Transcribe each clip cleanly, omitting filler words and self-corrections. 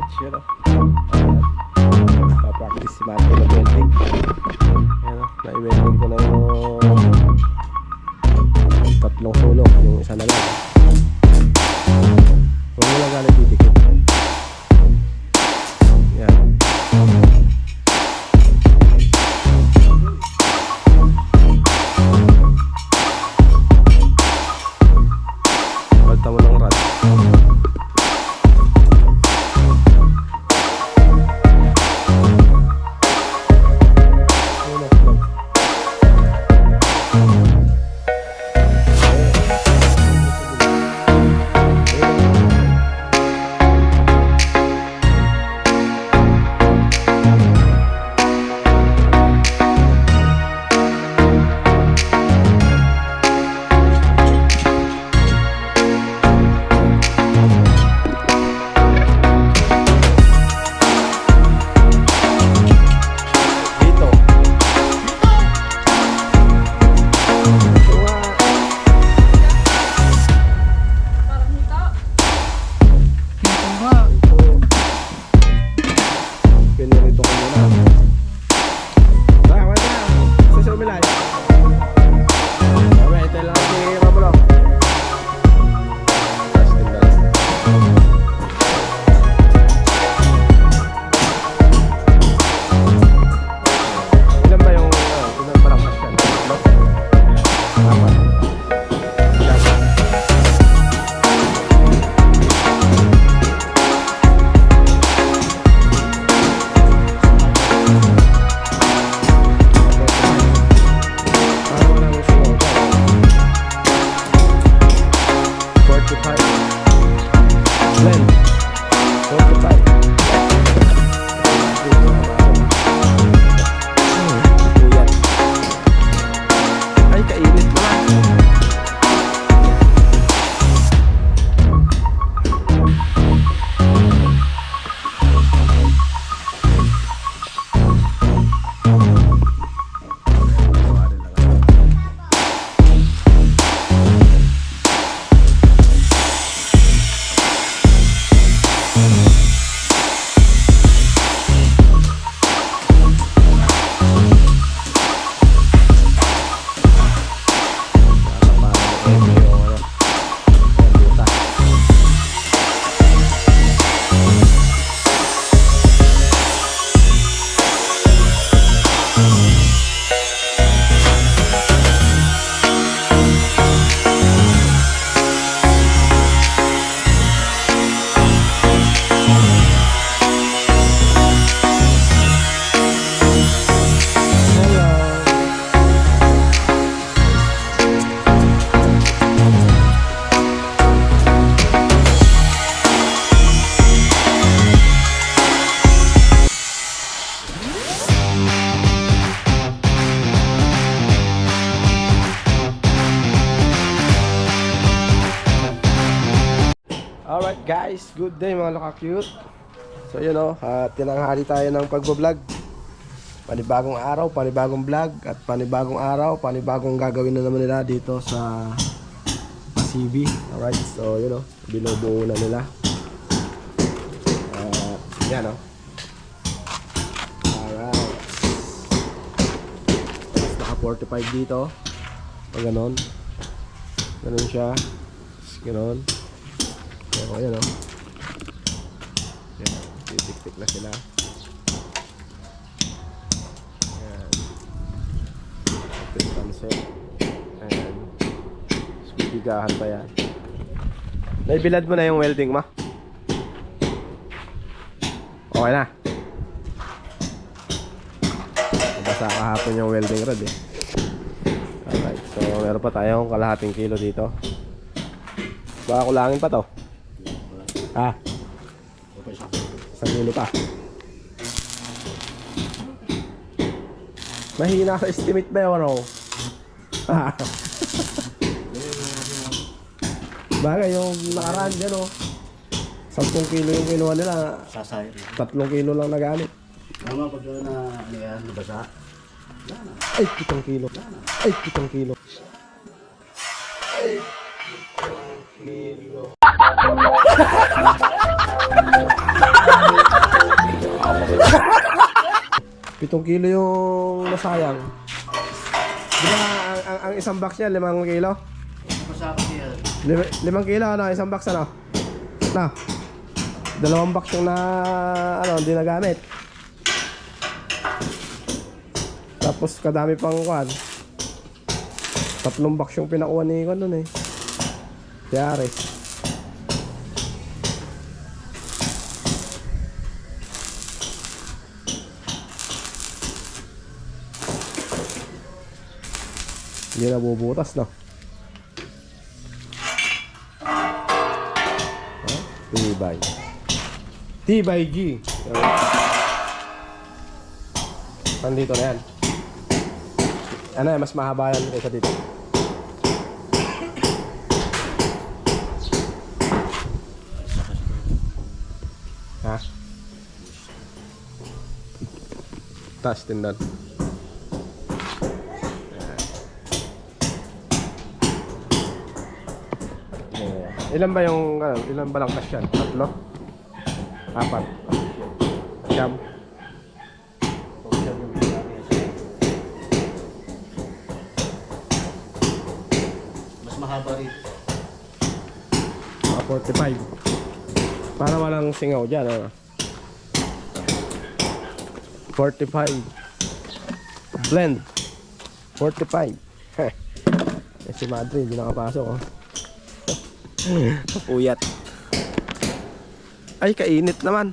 Ouch, yun o. Pa-practice si Marco na welding. Ayan o, na-welding ko na yung tatlong sulok. Yung isa na lang. Huwag mo lang galit didikit. Yan. Balta mo ng rad. Pinirito ko muna. Wala na. Sa umilay. Okay, ito lang si Romulo. Ilan ba yung ilan pa lang pasyan? Apat. Blend 45. Ay, kainit naman. Alright guys, good day mga loka-cute. So yun o, tinanghali tayo ng pagbablog. Panibagong araw, panibagong vlog. At panibagong araw, panibagong gagawin na naman nila dito sa CB. Alright, so yun o, binubuo na nila. Yan o. Alright, naka 45 dito. Pag ganon, ganon siya. Ganon. So, ayan o. Ayan, titik-tik na sila. Ayan. Ito yung pansit. Ayan. Bigahan pa yan. Naibilad mo na yung welding ma? Okay na. Nabasa kahapon yung welding rod eh. Alright, so meron pa tayong kalahating kilo dito. Baka kulangin pa to. Ah, 1 kilo pa. Mahina sa estimate ba yun ano? Bagay yung nakaraan dyan o 10 kilo yung kinuha nila. Sasay. 3 kilo lang nagamit. Tama pag na ano yan, nabasa. Ay, 7 kilo. Ay, 7 kilo. Ay, 7 kilo. Pitong kilo yung nasayang. Di ba ang isang box niya, 5 kilo? Basa kasi yan. 5 kilo, ano? Isang box, ano? Na? 2 box yung na, hindi nagamit. Tapos kadami pang kwan. 3 box yung pinakuha ni Kwan nun eh. Tiares. Hindi na bubutas, no? Tibay. Tibay G. Pandito na yan. Ano yan, mas mahaba yan kaysa dito. Ha? Taas din doon. Ilan ba yung, ilan ba lang cash yan? 3? 4? Siyam? Mas mahaba rin. Mga 45. Para walang singaw dyan, ano? 45. Blend. 45. Eh, si Madre, hindi nakapasok, oh. Puyat. Ay, kainit naman.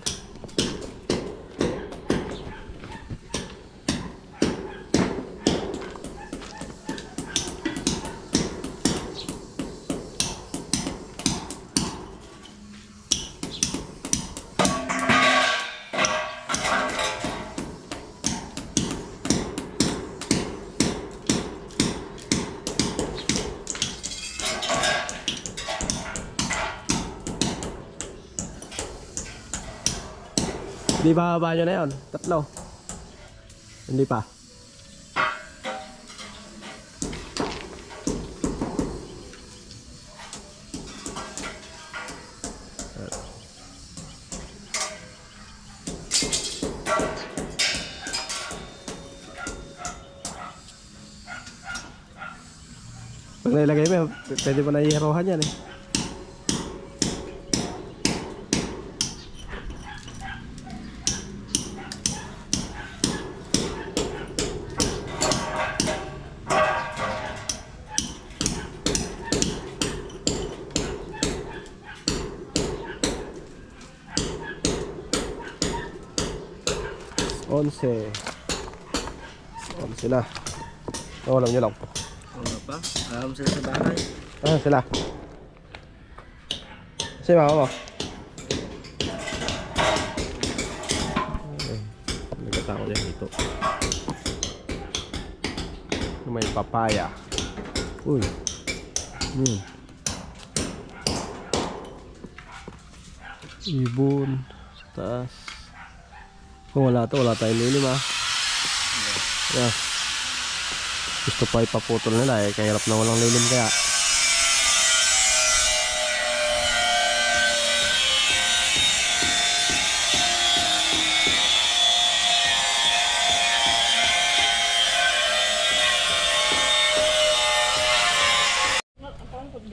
Di ba nyo na yun? 3? Hindi pa. Pag nailagay mo, pwede mo na iherohan yan eh. Onse na. Oh, alam nyo lang po. Ano pa? Alam sila sa bahay. Ayan sila. Kasi mama mo. Nagkatao dyan dito. May papaya. Uy. Ibon. Sa taas. Kung wala to, wala tayong lilim, ah. Yeah. Gusto pa ipaputol nila eh, kahirap na walang lilim kaya.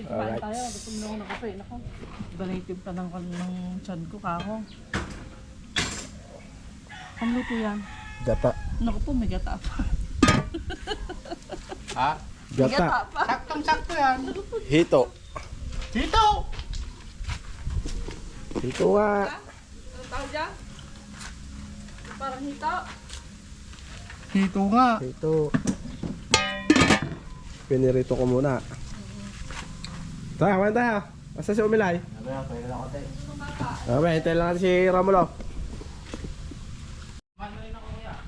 Alright. Tayo, gusto mo na kape. Nako, balitin pa ng tiyan ko kako. Ang luto yan. Gata. Naku po, may gata pa. Ha? May Gata. gata pa. Saktong-sakto yan. Hito. Dito! Hito nga. Ano tawag dyan? Parang hito. Dito nga. Hito. Pinirito ko muna. Tayo, kaman tayo. Basta si Umilay. Sabi nga, pwede lang ako tayo. Okay, hintayin lang natin si Romulo.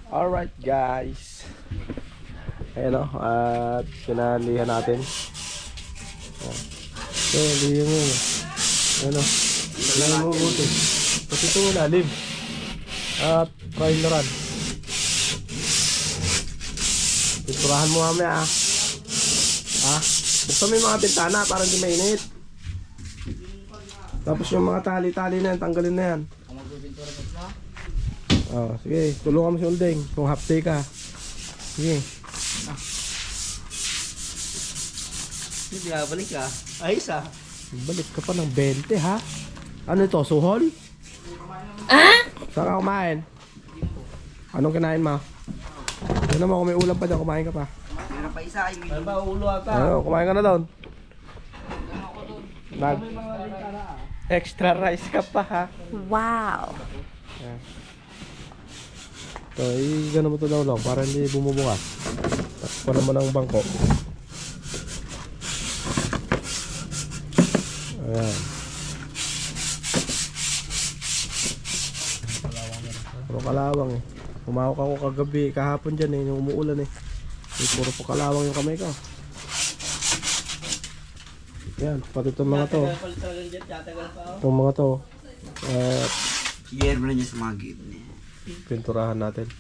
Alright guys. Ayan o, at pinalihan natin. So, lihan mo. Ano? Lihan mo buti. Kasi ito mo lalim. At try na rin. Pinturahan mo mamaya ah. Ah, gusto mo yung mga bintana para hindi mainit. Tapos yung mga tali-tali na yan, tanggalin na yan. Oh, sige, tulungan mo si Ulding kung half day ka. Sige. Hindi nga balik ka. Ayos ah. Balik ka pa ng 20 ha? Ano ito? Suhol? Saan ka kumain? Anong kinain mo? Tignan mo kung may ulam pa dyan, kumain ka pa. Meron pa isa. Ano ba ulo ata? Ano, kumain ka na doon? Nag extra rice ka pa ha? Wow. Yan. So, gano'n mo ito daw lang para hindi bumubukas. Takpan naman ang bangko. Ayan. Puro kalawang eh. Umawak ako kagabi, kahapon dyan eh, yung umuulan eh. Puro po kalawang yung kamay ko. Yan, pati itong mga to. Itong mga to. Year mo na niya sa mga game niya. Pinturahan natin.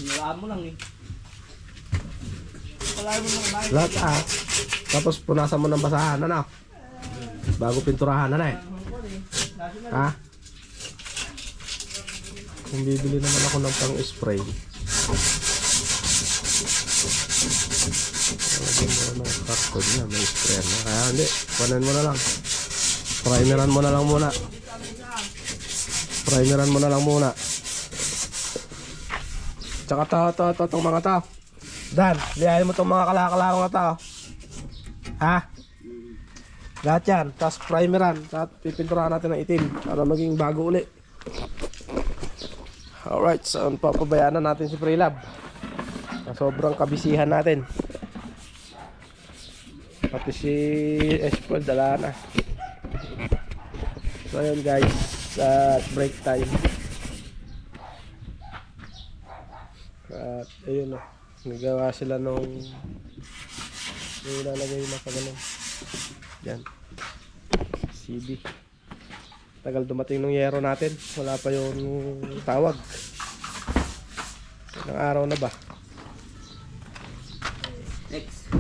Nilaan mo lang eh. Nilaan mo lang. Lahat tapos punasan mo ng basahan, ano? Bago pinturahan, ano eh? Ha? Kung bibili naman ako ng pang-spray. Lagyan mo ng carton na, may sprayer na. Kaya hindi, panin mo na lang. Primeran mo na lang muna. Primeran mo na lang muna. Tsaka itong mga to. Dan, lihayin mo itong mga kalakalakong na to. Ha? Lahat yan. Tapos primeran. Tapos pipinturahan natin ng itim para maging bago uli. Alright, so papabayaan na natin si Freelab. Sobrang kabisihan natin. Pati si Espol dala na. So ayun guys, break time. At ayun o, nagawa sila nung nilalagay na sa ganun. Yan, CB. Tagal dumating nung yero natin, wala pa yung tawag. Ilang araw na ba? Next.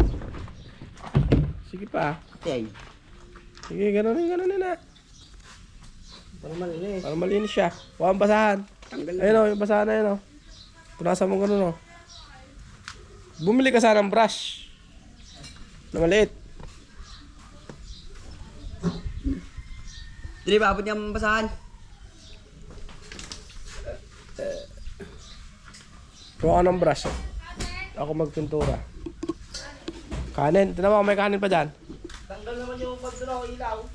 Sige pa. Okay. Sige, ganunin na. Para malinis. Para malinis siya. Huwag ang basahan. Ayun o, yung basahan na yun o. Punasan mo ganun o. Bumili ka sana ng brush na maliit. Dili ba abot niya mabasahan? Kuha ka ng brush. Ako magpintura. Kanin. Tinan mo kung may kanin pa dyan. Tanggal naman yung pagdalaw ilaw.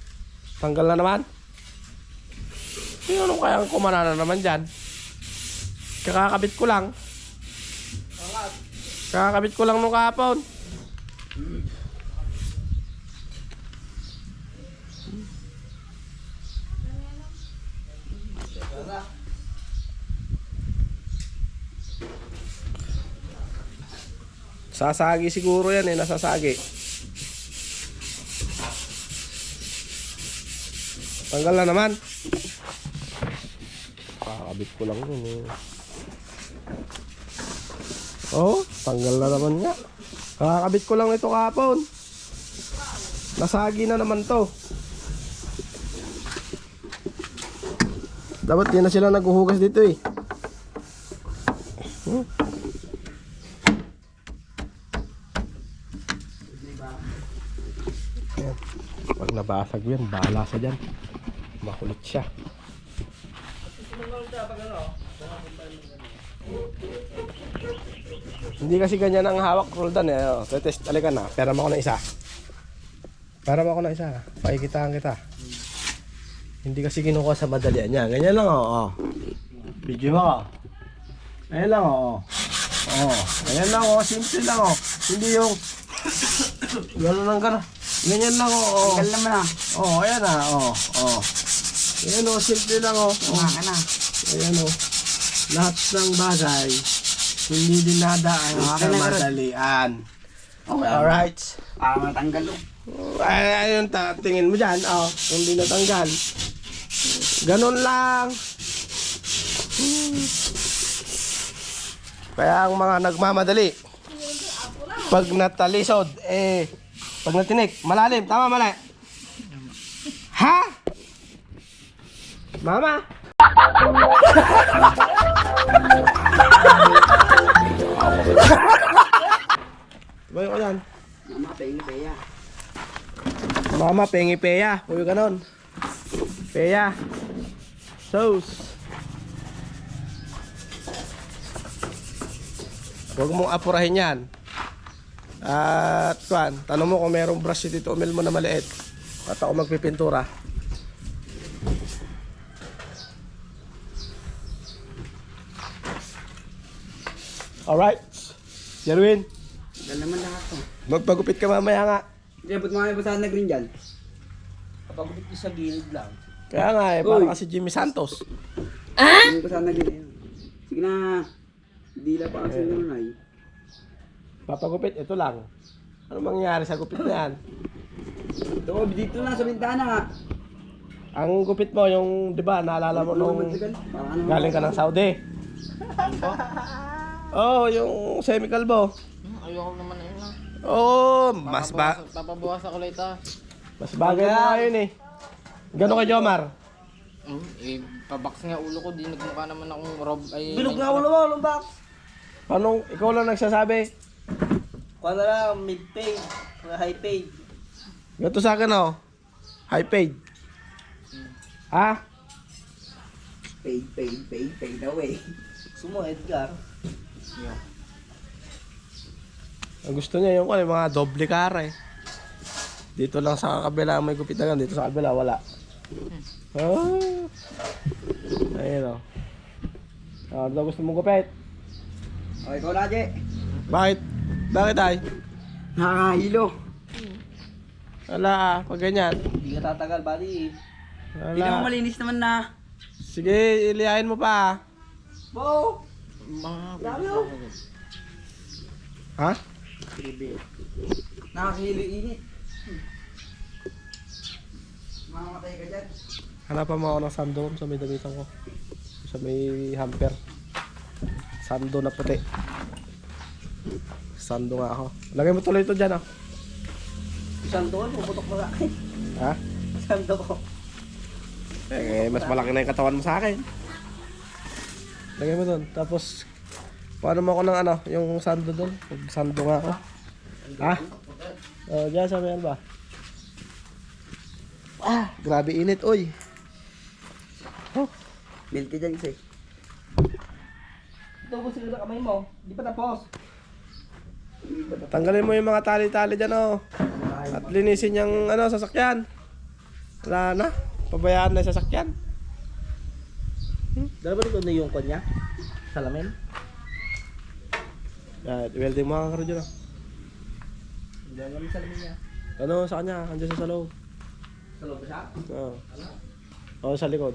Tanggal na naman. Yung anong kayang kumana na naman dyan? Kakakabit ko lang. Kakakabit ko lang nung kahapon. Sasagi siguro yan eh, nasasagi. Tanggal na naman. Kakabit ko lang yun eh. Oh, tanggal na naman nga. Kakabit ko lang ito kahapon. Nasagi na naman to. Dapat di na sila naghuhugas dito eh. Ayan. Pag nabasag yan, bahala sa dyan. Makulit siya. Hindi kasi ganyan ang hawak, Roldan eh. Tetest talaga na. Pera mo ako ng isa. Pera mo ako ng isa. Pakikitaan kita. Hindi kasi kinukuha sa madalian niya. Ganyan lang oh. Video mo. Ayan lang oh. Ayan lang oh. Simple lang oh. Hindi yung gano'n lang gano'n. Ganyan lang oh. Tanggal naman ah. Ayan ah. Ayan oh. Simple lang oh. Ka na. Ayan oh. Lahat ng bagay hindi din nadaan sa madalian. Okay. Alright. Para matanggal oh. Ayun, tingin mo dyan. Kung di natanggal. Ganun lang. Kaya ang mga nagmamadali, pag natalisod, pag natinik, malalim. Tama, mali? Ha? Mama? Tumayo ka yan. Mama, pengi peya. Mama, pengi peya. Puyo ganon. Peya. Sauce. Huwag mong apurahin yan. At kuan, tanong mo kung merong brush si Tito Umel mo na maliit. At ako magpipintura. Alright. Jerwin, Dahil naman lahat to. magpagupit ka mamaya nga. Hindi, ba't mga basahan na green dyan? Kapag ko sa gilid lang. Kaya nga eh, para kasi Jimmy Santos. Hindi basahan na green. Sige na. Dila pa kasi naman ay. Papagupit, ito lang. Ano mangyayari sa gupit na yan? Ito, dito na sa bintana. Ang gupit mo, yung, di ba, naalala mo nung galing ka ng Saudi? Oh, yung semi-kalbo. Ayoko naman na yun lang. Oh, mas Papabukas ako ulit ah. mas bagay mo ngayon eh. Gano'n kay Jomar? Pabaks nga ulo ko, di nagmukha naman akong rob ay... Bilog na ulo mo, lumbak. Paano, ikaw lang nagsasabi? Kuha na lang, mid-paid. High paid. Gato sa akin oh. High paid. Ha? Paid away. Sumo, Edgar. Ang gusto niya yung mga doble cara eh. Dito lang sa kabila may gupit na gan, dito sa kabila wala. Oh. Ayun oh. Ano gusto mong gupit? Okay, ikaw na, Je. Bakit? Bakit ay? Nakakahilo. Wala ah, pag ganyan. Hindi ka tatagal, buddy. Hindi Wala. naman malinis naman na. Sige, ilihain mo pa ah. Bo! Mga... Dami oh. Ha? Nakakahilo init. Mamamatay ka dyan. Hanapan mo ako ng sando sa may damitan ko. Sa may hamper. Sando na puti. Sando nga ako. Lagay mo tuloy ito dyan ah. Isang doon, puputok mo sa akin. Ha? Isang doon. Eh, mas malaki na yung katawan mo sa akin. Lagay mo doon. Tapos, paano mo ako ng ano, yung sando doon? Sando nga ako. Ha? Oh, dyan sa may ba? Ah, grabe init, oy. Oh, Milky dyan kasi. Ito po sila na kamay mo. Di pa tapos. tanggalin mo yung mga tali-tali dyan, oh. At linisin yung ano, sasakyan. Wala na. Pabayaan na yung sasakyan. Dalawa dito na yung kanya. Salamin. Welding mo ang karo dyan, oh. Hindi ang kami salamin niya. Ano sa kanya? Andiyan sa loob. Sa loob ba siya? Oo. Oo, sa likod.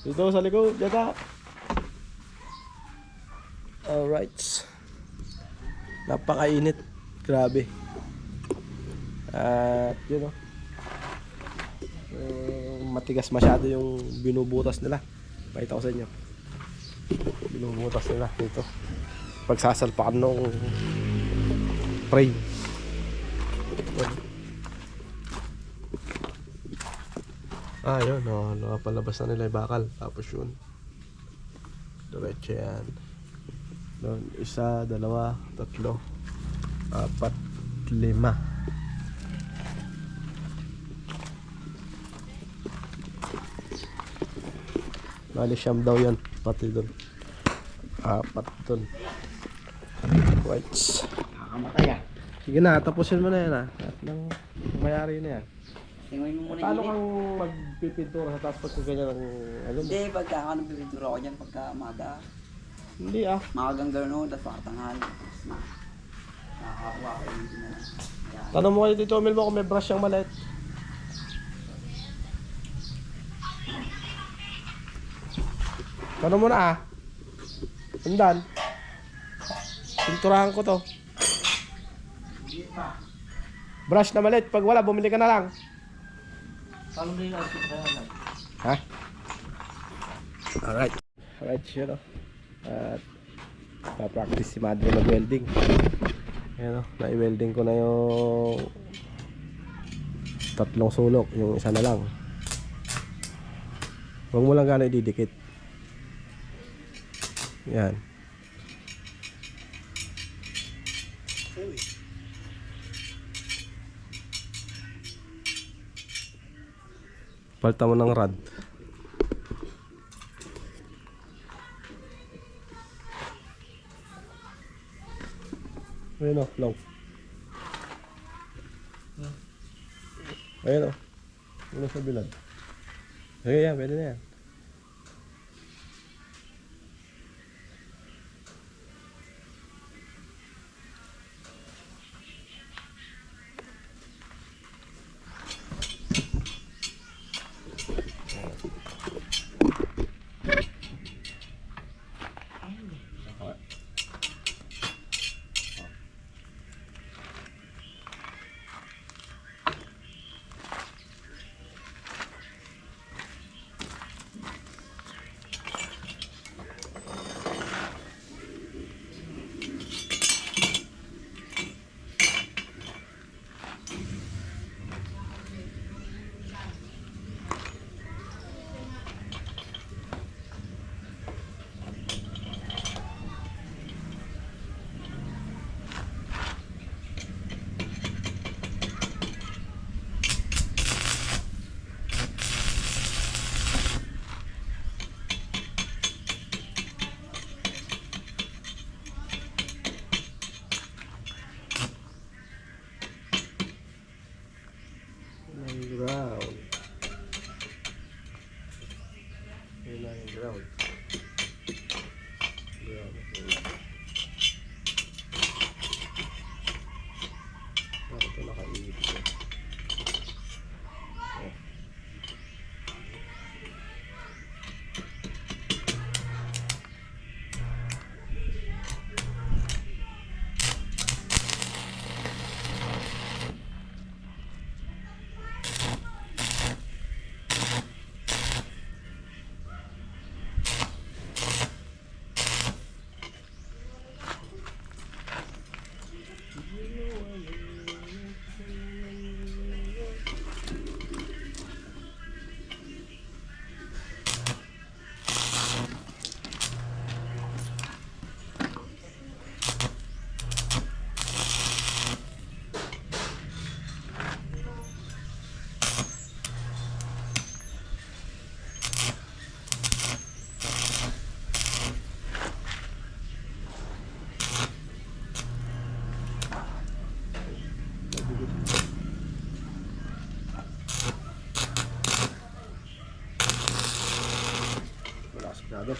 Dito sa likod, dyan. Alright. Napakainit. Grabe. At yun o. Matigas masyado yung binubutas nila. Pakita ko sa inyo. Binubutas nila dito. Pagsasalpakan nung frame. Yun o. Nakapalabas na nila yung bakal. Tapos yun. Diretso yan. Doon, 1, 2, 3, 4, 5. Bali siyam daw yan. Pati doon. 4 doon. Right. Nakakamatay ah. Sige na, tapusin mo na yan ah. At nang mayari na yan. Tingnan mo muna Paano yung kang magpipintura sa taas pagka ganyan ang ano mo? Hindi, pagka ako nagpipintura ko dyan, pagka maga. Hindi ah. Makagang gano'n, tapos makatanghal. Tapos na. Nakakakuha kayo dito na lang. Ayan. Tanong mo kayo dito, Emil mo kung may brush yung maliit. Tanong mo na ah. Sundan. Pinturahan ko to. Brush na maliit. Pag wala, bumili ka na lang. Paano ba yung outfit ka na? Ha? Alright. Alright, yun o. At pa-practice si Madre mag-welding. Ayan o, na-welding ko na yung Tatlong sulok, yung isa na lang. Huwag mo lang gano'y didikit. Yan. Palta mo ng rod. Ayun o, long. Ayun o. Ayun sa bilad. Okay, yan, pwede na yan. Ground. Yun na yung ground. Bakit ito nakaibig ko? Malakas masyado.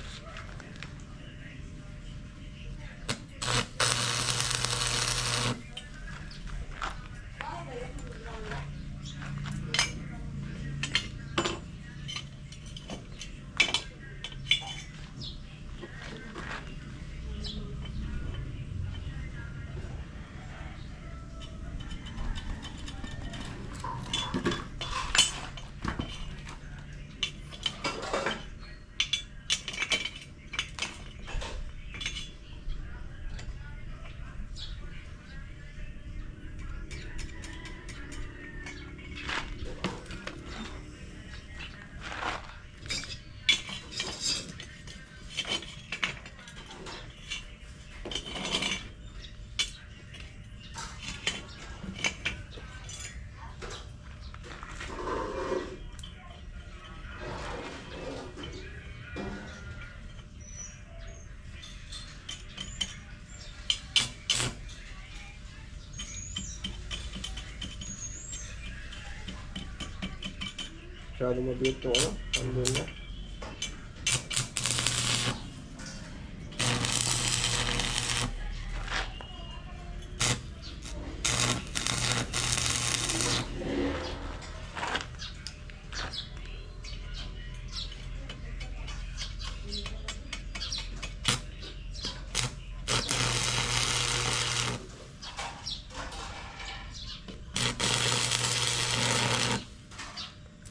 Masyado mabigat ito, ano? Andun na.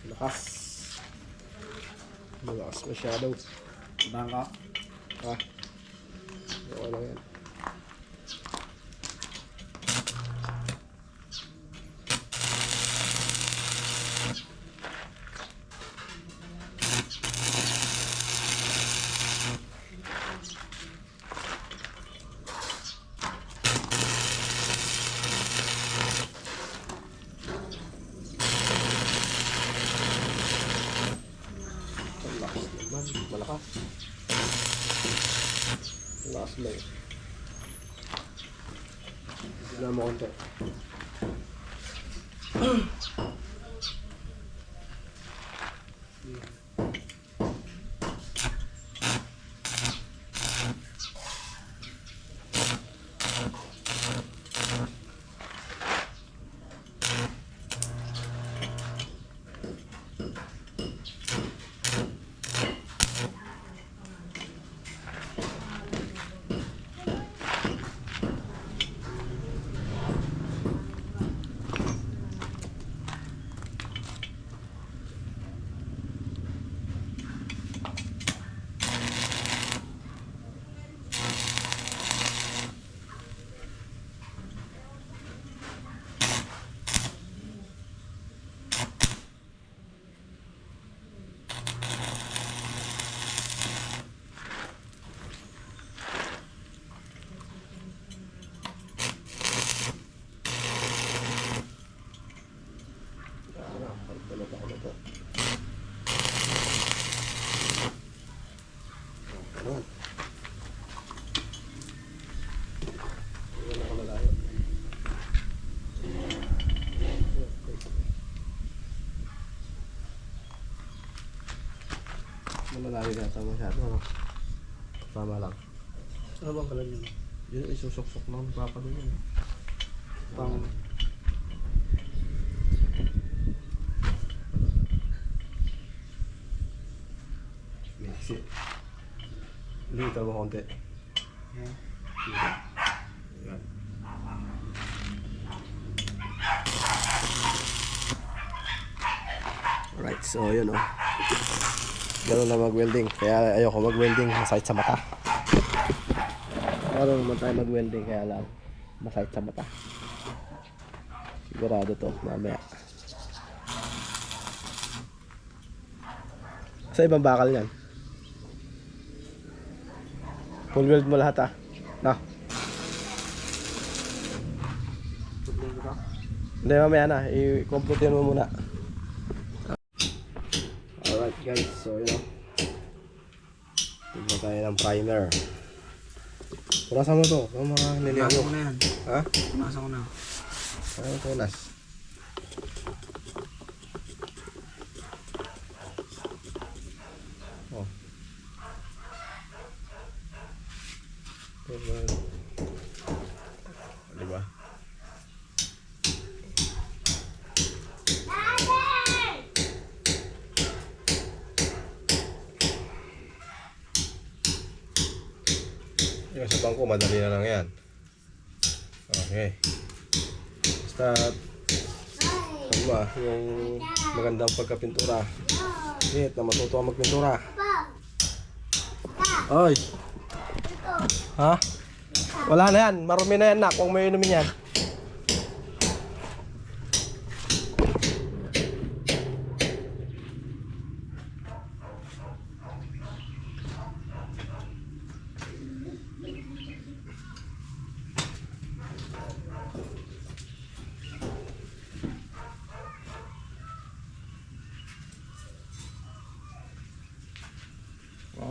Lakas. Malakas masyado. Bangka. Ha? Okay lang yan. Naman, malakas. Malakas lang. Tignan mo konti. Malayo yata masyado, ano? Tama lang. Ano bang kalan yun? Yun, isusok-sok lang, nagpapalo yun. Pang... Mixi. Lito mo konti. Yan. Yan. Alright, so yun o. Ganun na mag-welding. Kaya ayoko mag-welding, masakit sa mata. Ano naman tayo mag-welding, kaya lang masakit sa mata. Sigurado to, mamaya. Sa ibang bakal yan. Full weld mo lahat, ah. Na. Hindi, mamaya na. I-complete mo muna. Alright guys, so yun o. Tignan tayo ng primer. Punasan mo to. Ang mga nilihan Punasan mo. ko na yan. Ha? Punasan ko na. Ano punas? Oh. Diba? Yung sa bangko, madali na lang yan. Okay. Basta, ano ba, yung magandang pagkapintura. Hit na matuto ang magpintura. Oy! Ha? Wala na yan. Marumi na yan, nak. Huwag mo inumin yan.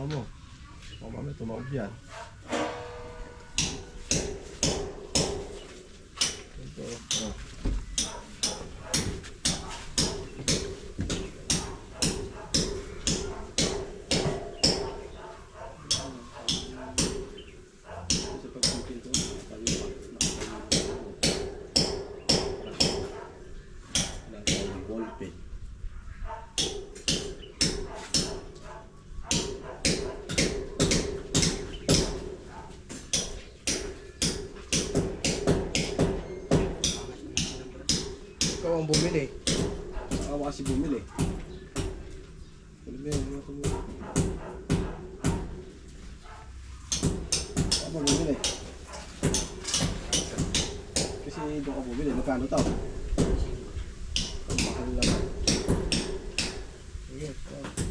Mo. O mami, tumawag yan. Ito. Oh. Ikaw ang bumili. Ako kasi bumili. Bumili, ano ito mo? Ako bumili. Kasi doon ka bumili. Magkano tao? Ang mahal naman. Sige,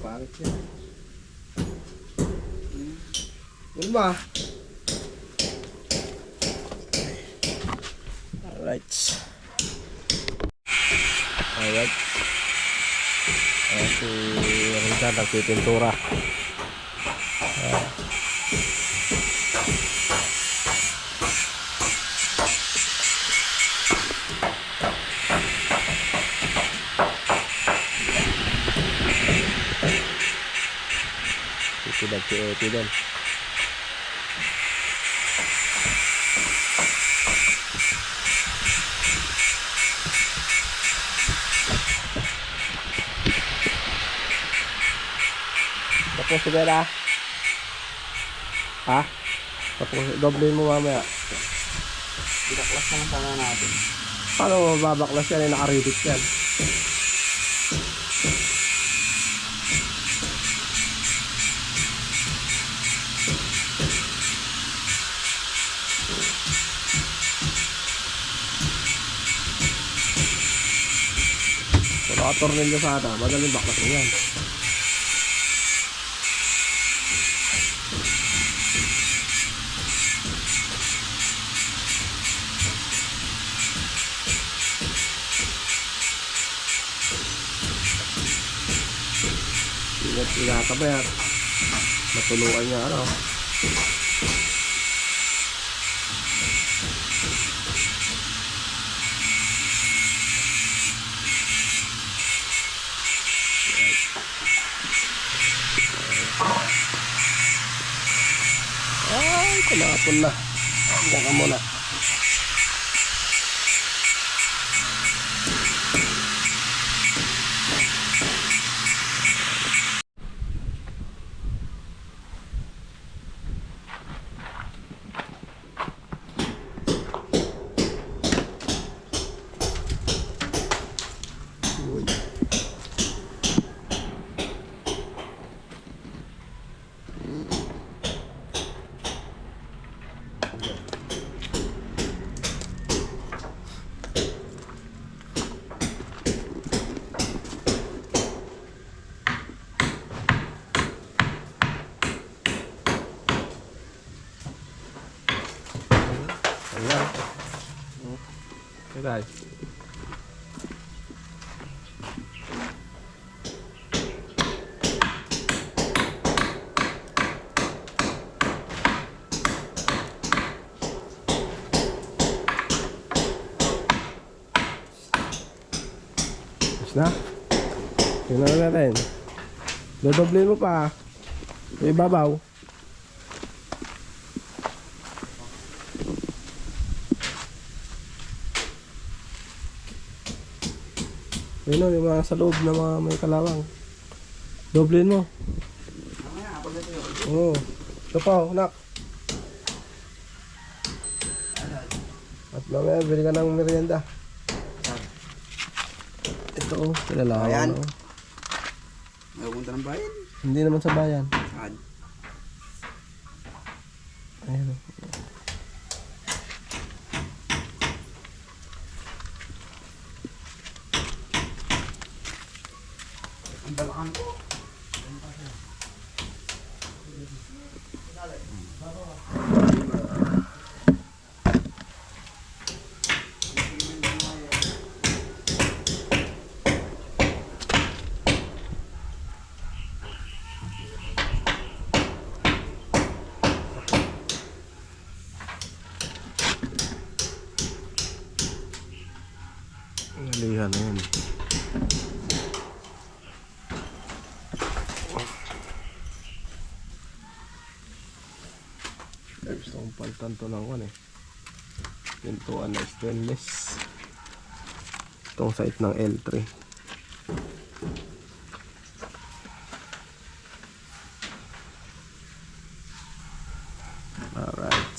pangit yan. Ulma. Alright. Alright. Si Rizal nagpipintura. Titibag si Eti doon. Tapos si Bella. Ha? Tapos doble mo mamaya. Binaklas naman sana natin. Paano mababaklas yan? Nakaridit yan. Kung nakatornilyo sana, madaling baklasin yan. Ingat ka ba yan? Matuluan niya ano? Ay, kumapon na. Diyan ka muna. Ayan. Kailan? Tapos na. Tingnan natin. Dodoblin mo pa. Sa ibabaw. Yun o, yung mga sa loob na mga may kalawang. Doblin mo. Mamaya, pag ito yun. Oo. Ito pa, anak. At mamaya, bili ka ng merienda. Ito o, kilalawang. Ayan. O. May pupunta ng bayan. Hindi naman sa bayan. Saan? Ayan o. Ang balakan ko. Nalihan na yun. Gusto kong palitan to ng ano eh. Pintuan na stainless. Itong site ng L3. Alright.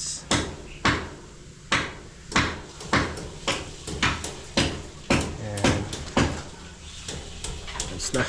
And ayos na.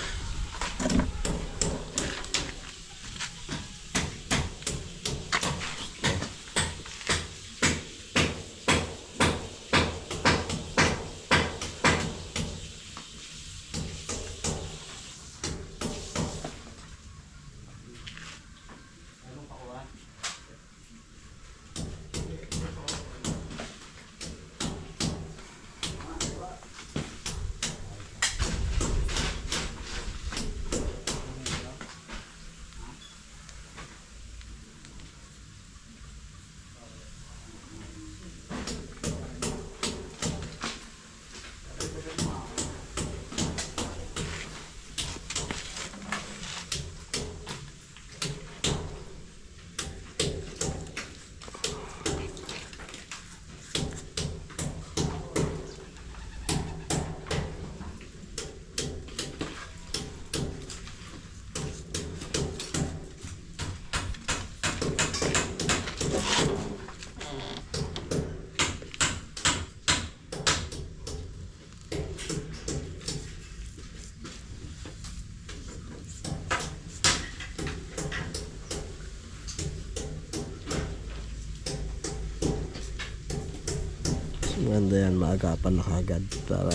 Maganda yan, maagapan na kagad para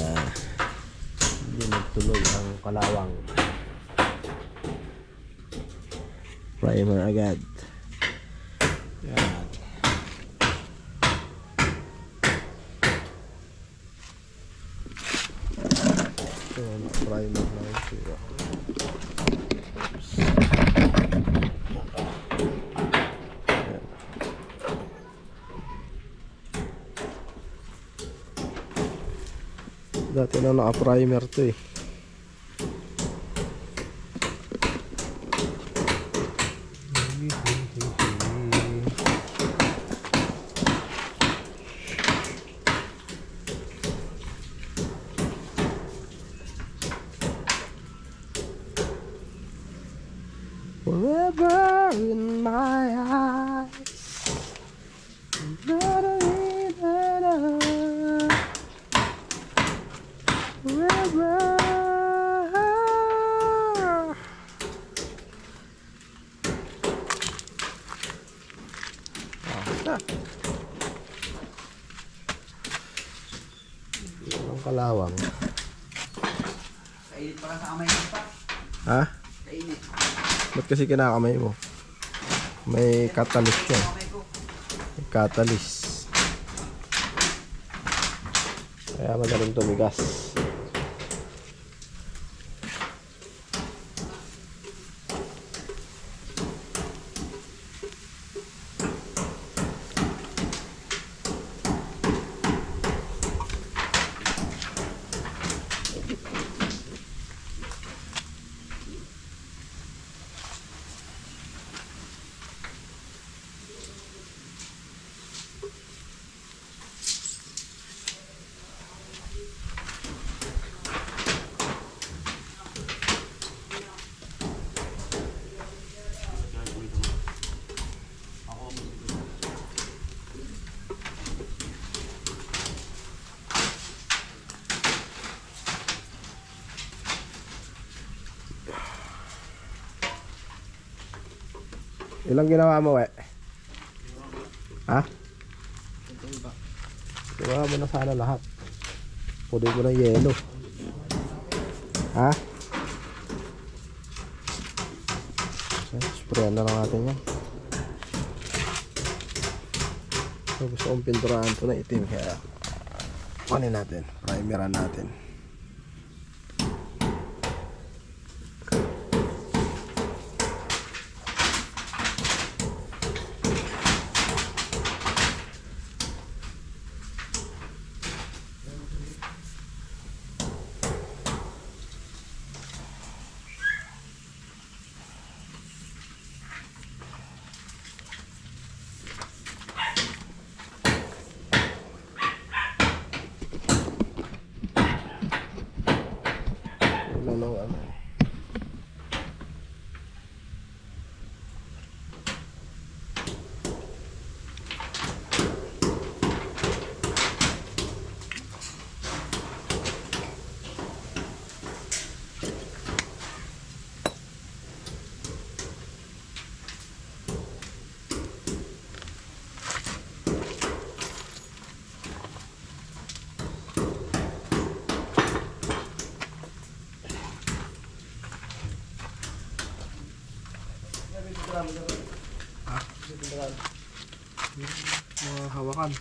hindi magtuloy ang kalawang. Primer agad. Yan. So, primer lang siya. Dati na naka-primer to eh. Forever in my eyes. Forever. Ang kalawang. Kainit pala sa kamay mo pa. Ha? Kainit. Ba't kasi kinakamay mo? May catalyst yan. Kamay ko. May catalyst. Kaya madaling tumigas. Ilang ginawa mo, we? Ha? Ginawa mo na sana lahat. Punin mo ng yelo. Ha? So, sprayan na lang natin yan. So, gusto kong pinturahan ito na itim. Kaya, kunin natin. Primeran natin. Mga hawakan.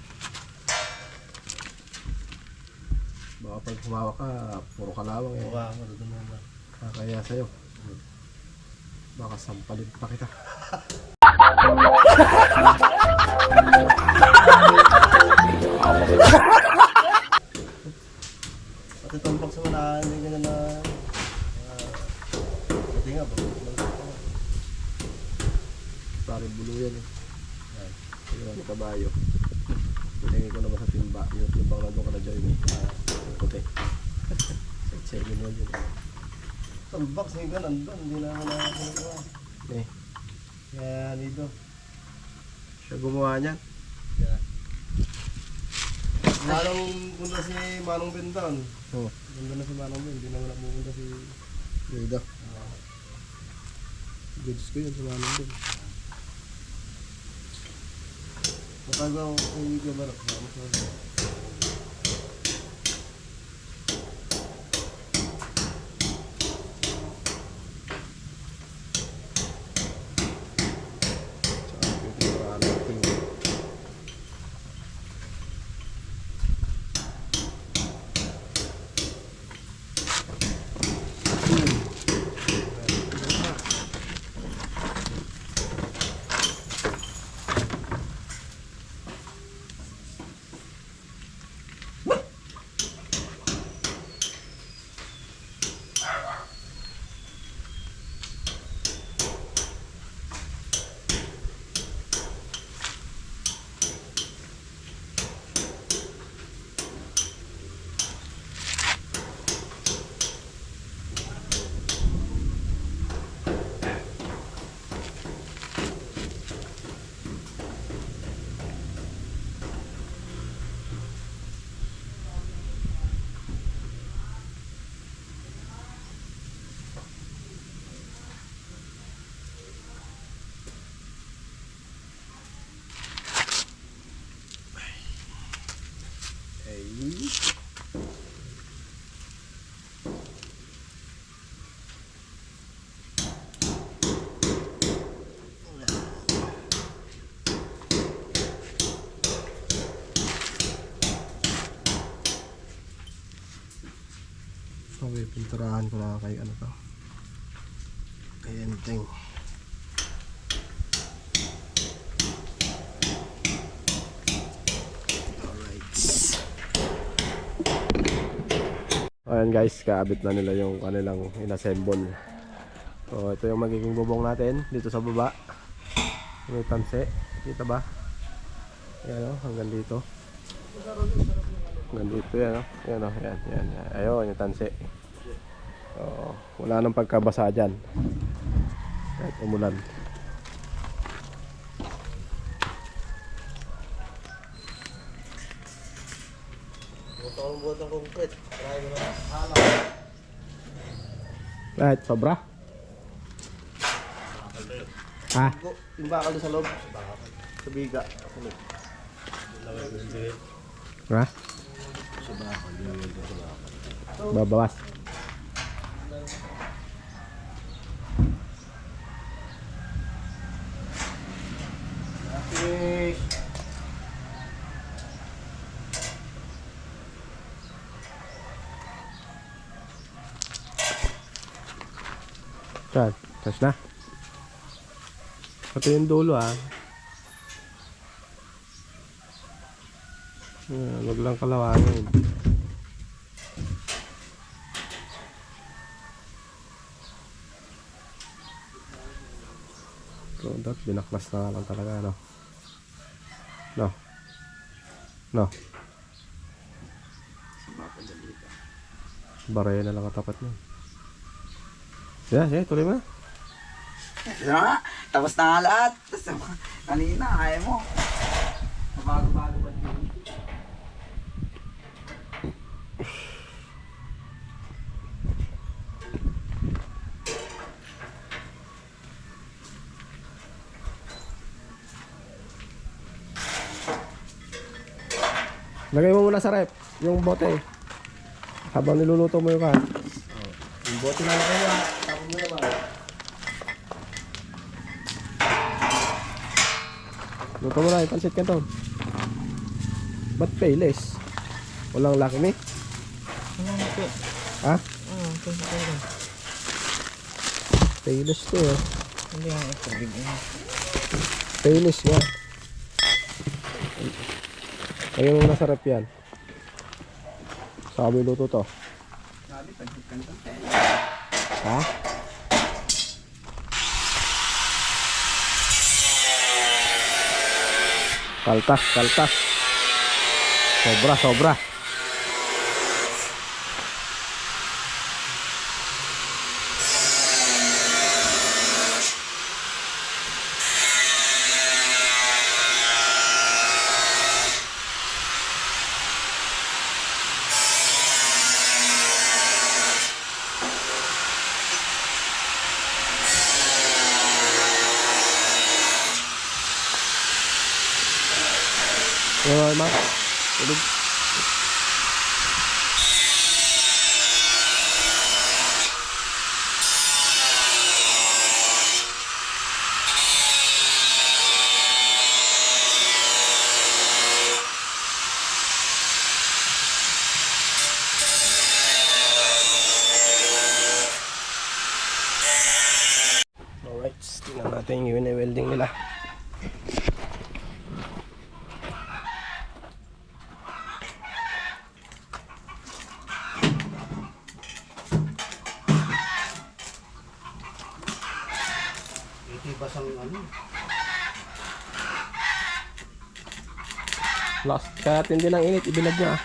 Baka pag humawak ka, puro kalawang eh. Kaya sa'yo. Baka sampalin pa kita. Pati tumpok sa manahan, hindi ka na pati nga ba? Parang bulo yan eh. Yung kabayo. Pinagay ko naman sa timba. Yung timbang na doon ka na dyan yung puti. 6-7 yun yun. Tumpok sa higa nandun, hindi naman nakakuha. Eh, Kaya dito. siya gumawa niyan. Kaya. Manong punta si Manong Bentan. Oo. Punta na si Manong Ben, hindi naman napupunta si... Ganda. Goods ko yun sa manong doon. Matagaw kung hindi ka barok. Pinturahan ko na kay ano to. Ayan ting. Alright. Ayan guys, kaabit na nila yung kanilang inassemble. So ito yung magiging bubong natin dito sa baba. May tanse, kita ba? Ayan o, hanggang dito. Hanggang dito yan o. Ayan o, yan, yan. Ayun, yung tanse. So, wala nang pagkabasa dyan. Kahit umulan. Buot ng concrete. Marami na hala. Kahit sobra? Ha? Yung bakal doon sa loob. Sa biga. Ha? Babawas. Okay. Saan? Tapos na? Pati yung dulo ah. Wag lang kalawangin. So, binaklas na nga lang talaga, no? No? No? Baraya na lang katapat niya. Yeah, tuloy mo na. Diba? Tapos na nga lahat. Kanina, kaya mo. Bago-bago ba yun? Lagay mo muna sa rep, yung bote. Habang niluluto mo yung kan. Yung bote na kaya. Tapos mo naman. Luto mo na, ipansit ka to. Ba't payless? Walang laki ni? Ano po? Ha? Ito. Payless to eh. Hindi nga ito. Payless nga. Lagay mo muna sa rep yan. Saka mo iluto to. Sabi, pagkikanta. Ha? Kaltas. Sobra. Ano ma? Tulog. Alright, tingnan natin yung welding nila. Itibas ang ano. Last, kaya tindi ng init, ibilad niya ah.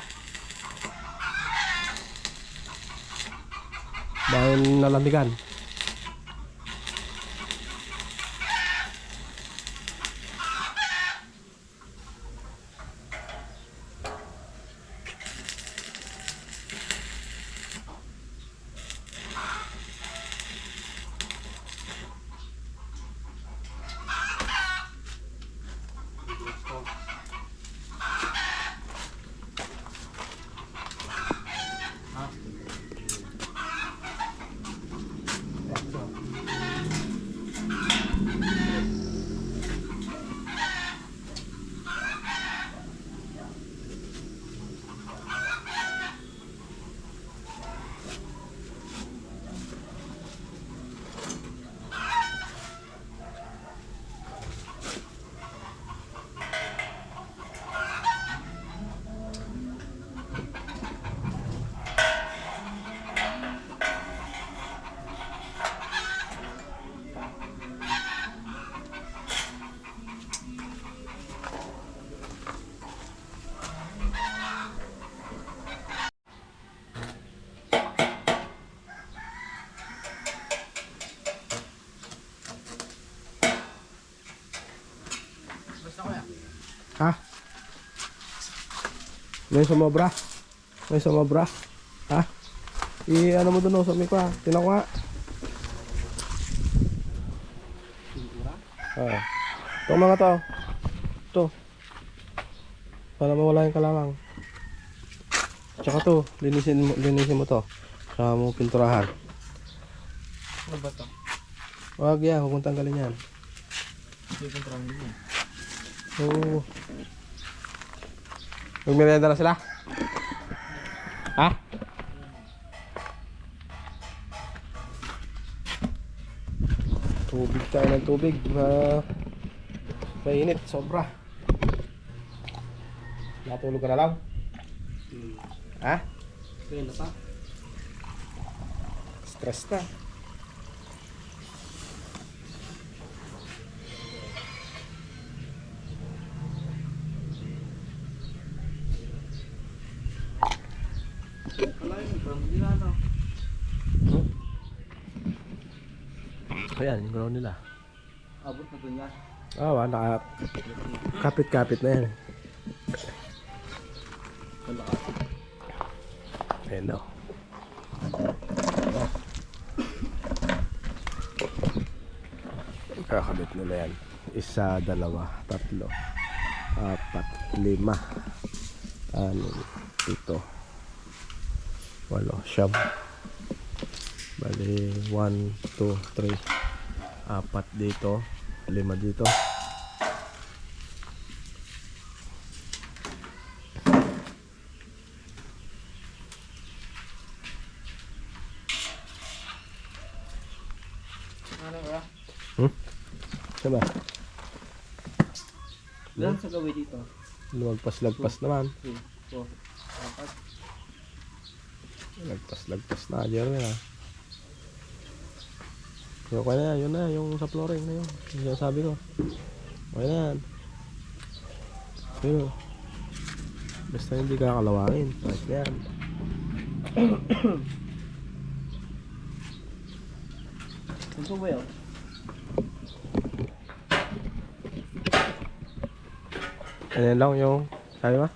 Dahil nalambigan. May sumobra. May sumobra. Ha? Ano mo doon, sa may pa. Tinan ko nga. Ah. Itong mga to. Ito. Para mawala yung kalawang. Tsaka to, linisin mo to. Saka mo pinturahan. Ano ba ito? Wag yan, huwag mong tanggalin yan. Hindi ko parang din yan. Oo. Magmerienda na sila? Ha? Tubig tayo ng tubig. Mainit, sobra. Natulog ka na lang? Ha? Kaya na pa? Stress na. Kala yun, parang hindi na ano. Ayan, yung ground nila. Abot na dun yan. Naka kapit-kapit na yan. Ayan o. Kakabit nila yan. 1, 2, 3, 4, 5, 6, 7, 8, 9. Bali 1, 2, 3, 4 dito, 5 dito. Ano ba? Diba? Ilan sa gawin dito? Lumagpas-lagpas naman. 3, 4, 4. Lagpas na, Jeremy ha. Okay na yan, yun na, yung sa flooring na yun. Yung sabi ko. Okay na yan. Pero, basta hindi kakalawangin. Right na yan. Ito ba yun? Ayan lang yung, sabi ba?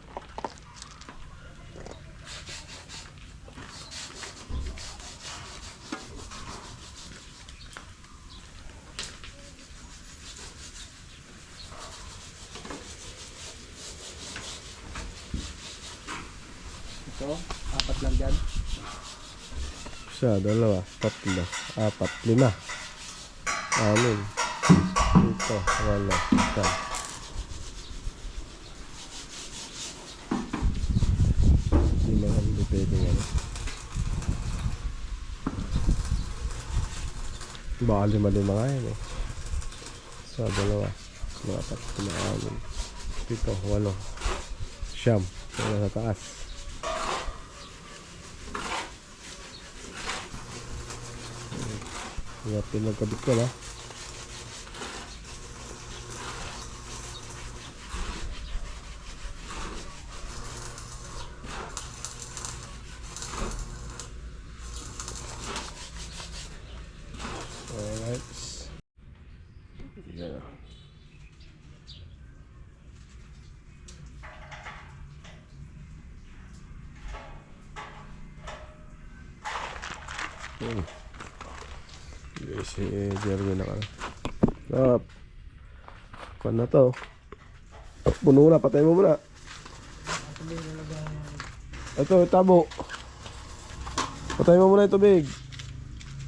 Ito, 4 lang dyan. 1, 2, 3, 4, 5, 6, 7, 8, 9. Hindi pwedeng ano. Baka 5 nga yan eh. 1, 2, 3, 4, 5, 6, 7, 8, 9. Wala sa taas. Kaya pinagkabit ko na. Alright. Yeah. Si Jeremy na ka. Kuan na to. Puno na, patay mo muna. Ito, tabo. Patay mo muna yung tubig.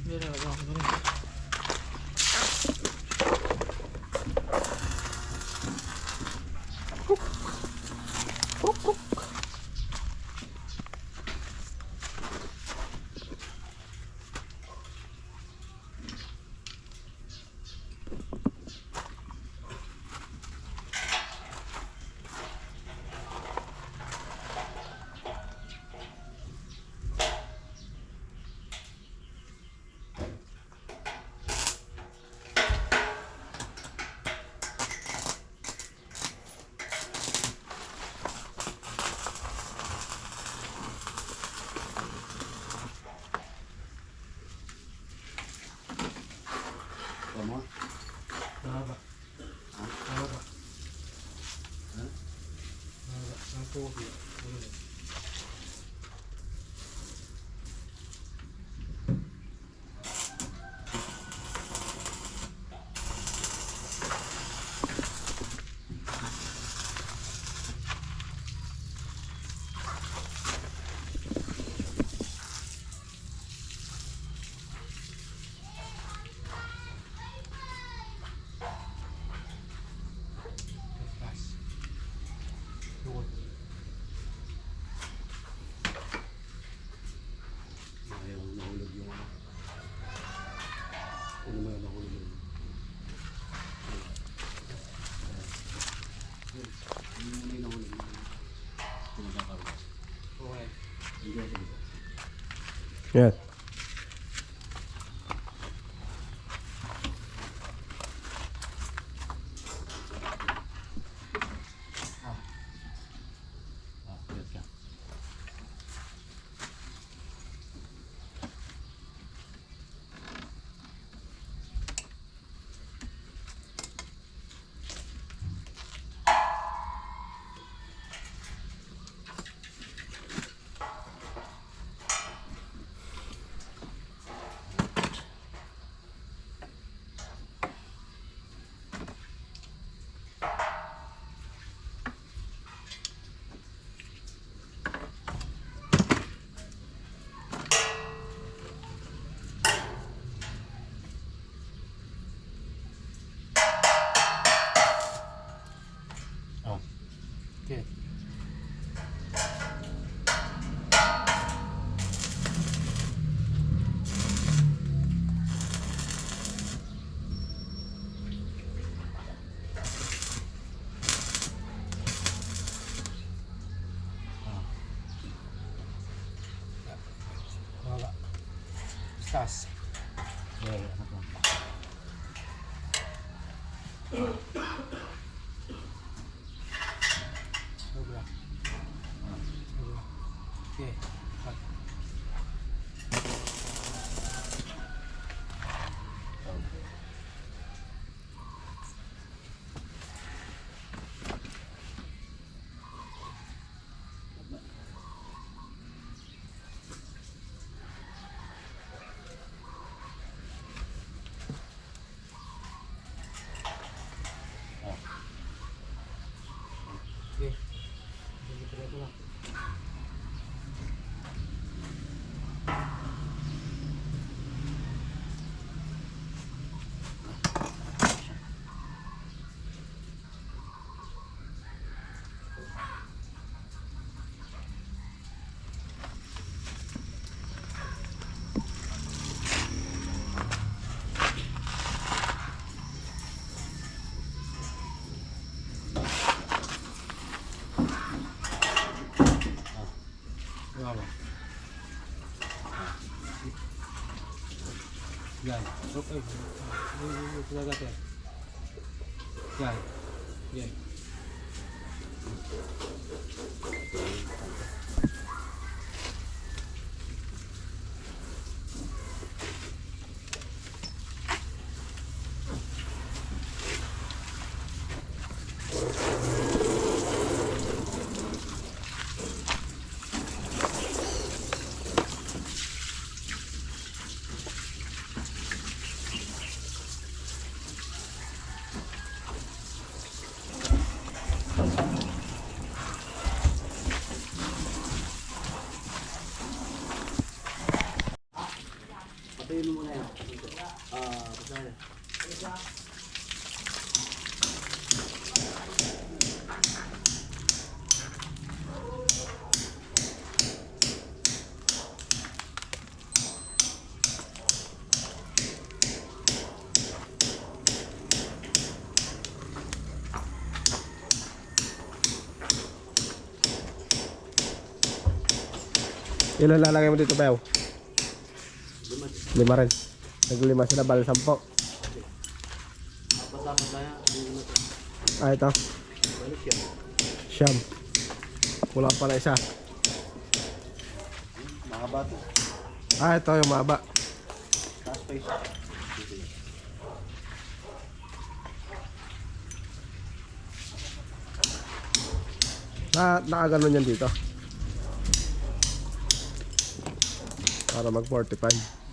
Hindi na lang ako rin. Ano? Mahaba. Mahaba. Ha? Mahaba. Ang tubig. Yan. Okay. Wala. Stas. Sobra. Okay. Okay. Diretso lang. Wala. Yan. Okay. Talaga tayo. Yan. Yan. Patayin mo muna yan. Patayin. Ilan lalagay mo dito, Peo? 5 rin. Nag-5 sila, bali 10. Apat na yan. Ito. Balik yan. Siyam. Wala pala isa. Mahaba to. Ito yung mahaba. Taas pa isa. Nakaganon yan dito. Para mag 45.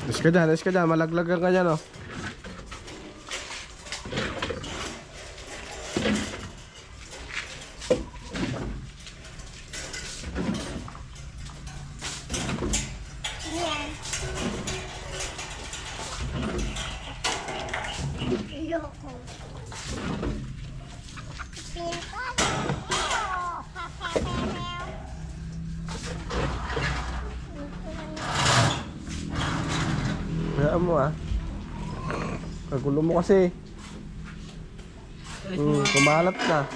Alis ka dyan, malaglagan ka dyan, oh. Ayoko. Hayaan mo, ah. Kagulo mo kasi. Kumalat na.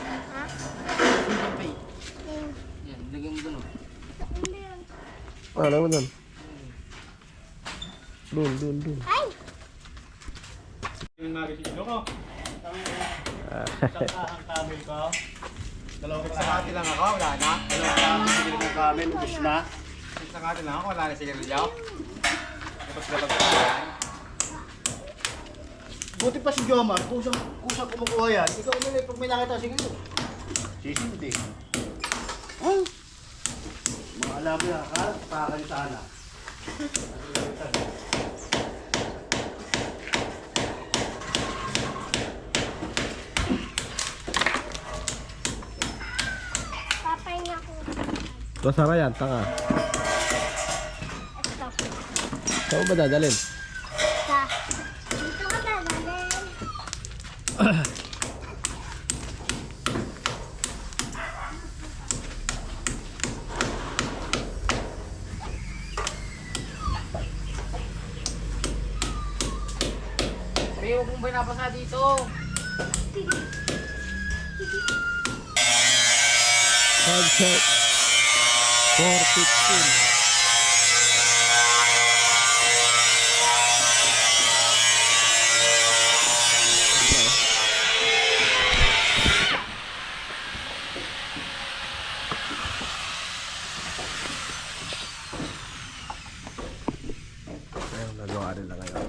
Yan, lagyan mo dun oh. Alam mo dun. Dun. Ay! Yung nagisino ko. Ang kamil ko. Dalawang sakati lang ako, wala na. Dalawang kamil ng kamil, ubus na. Sakati lang ako, wala na sigarilyo. Dapat buti pa si Jomar, kusang kumukuha yan. Ikaw nila, pag may nakita, sige mo. Sisindi. Mga alam mo yan, pakakali sana. Papay na ako. Basara yan, tanga. Ito. Saan mo ba dadalhin? Dito ka dadalhin. Pero huwag mong binabasa dito. Headset 415. Ayun, nagawa rin lang ngayon.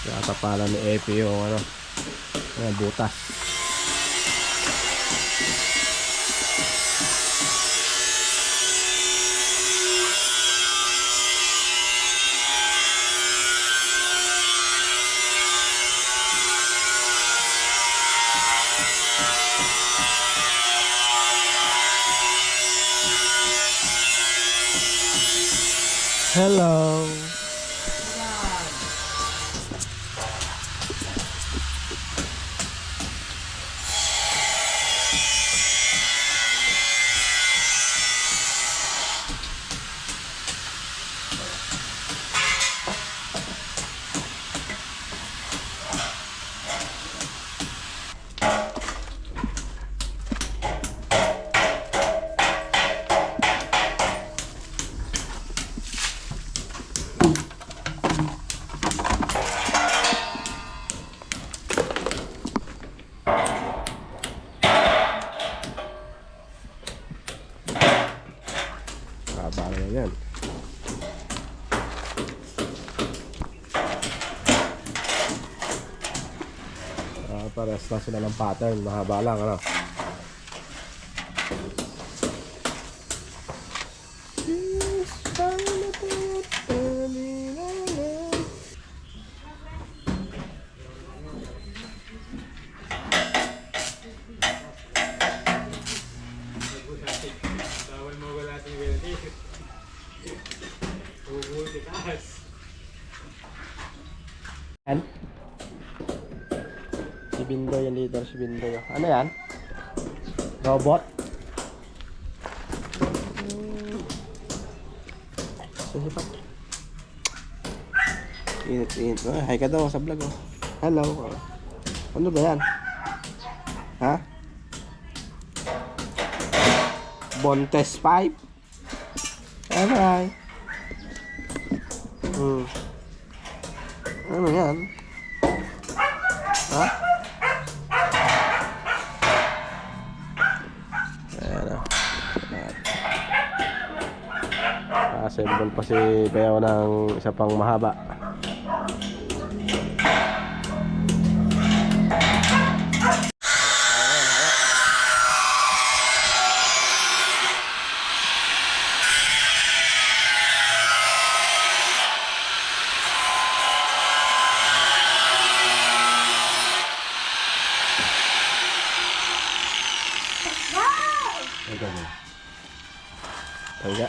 Natapalan ni Epi yung ano, mga butas. Hello. Haba na yan. Pares na sila ng pattern. Mahaba lang, ano? Yan. Si Bindoy, yung leader si Bindoy. Ano yan? Robot? Sige pa. Init. Oh, hi ka daw sa vlog. Oh. Hello. Ano ba yan? Ha? Bontes pipe? Alright. Ano yan? Ha? Ayan o. Naka-assemble pa si Beo ng isa pang mahaba. Tangga.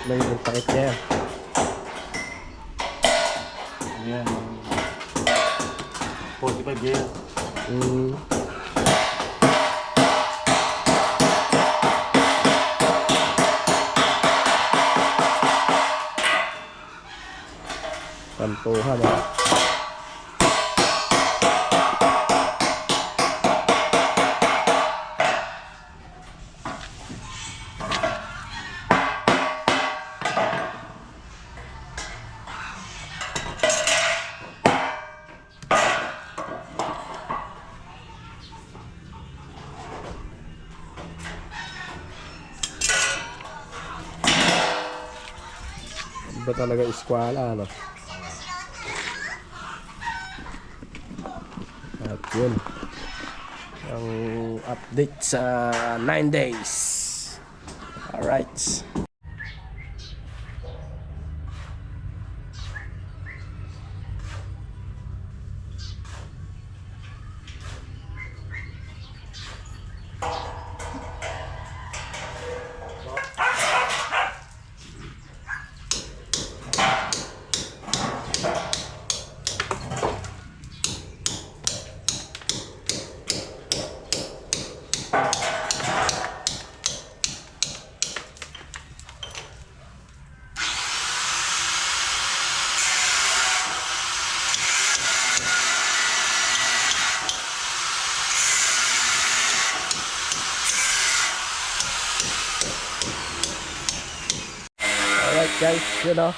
May takip niya. Ayan. 45 years. Pantuhan ah. Iba talaga eskwala, ano? At yun, ang update sa 9 days. Alright. Alright guys, yun o.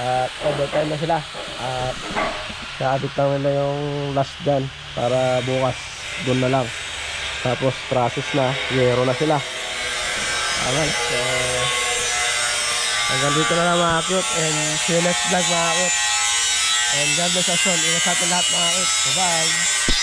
At overtime na sila. At kaabit lang nila yung last dyan para bukas doon na lang. Tapos process na, yero na sila. Alright, so hanggang dito na lang mga cute. And see you next vlog mga cute. And God bless us all. Ingat sa atin lahat mga cute. Bye bye.